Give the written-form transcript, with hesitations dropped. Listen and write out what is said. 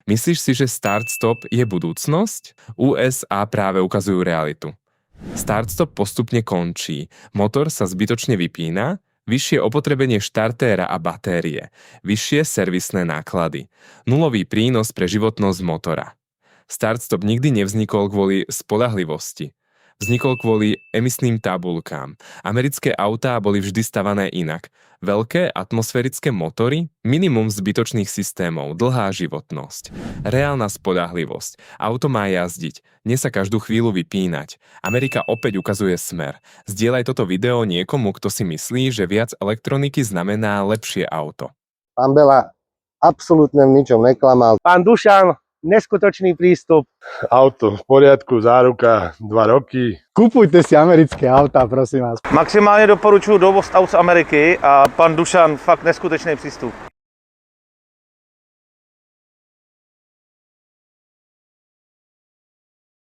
Myslíš si, že start-stop je budúcnosť? USA práve ukazujú realitu. Start-stop postupne končí, motor sa zbytočne vypína, vyššie opotrebenie štartéra a batérie, vyššie servisné náklady, nulový prínos pre životnosť motora. Start-stop nikdy nevznikol kvôli spoľahlivosti. Vznikol kvôli emisným tabuľkám. Americké autá boli vždy stavané inak. Veľké atmosférické motory, minimum zbytočných systémov, dlhá životnosť. Reálna spoľahlivosť. Auto má jazdiť, nie sa každú chvíľu vypínať. Amerika opäť ukazuje smer. Zdieľaj toto video niekomu, kto si myslí, že viac elektroniky znamená lepšie auto. Pán Bela absolútne v ničom neklamal. Pán Dušan, neskutočný prístup. Auto v poriadku, záruka 2 roky. Kupujte si americké autá, prosím vás. Maximálně doporučuji dovoz aut z Ameriky a pan Dušan fakt neskutečný přístup.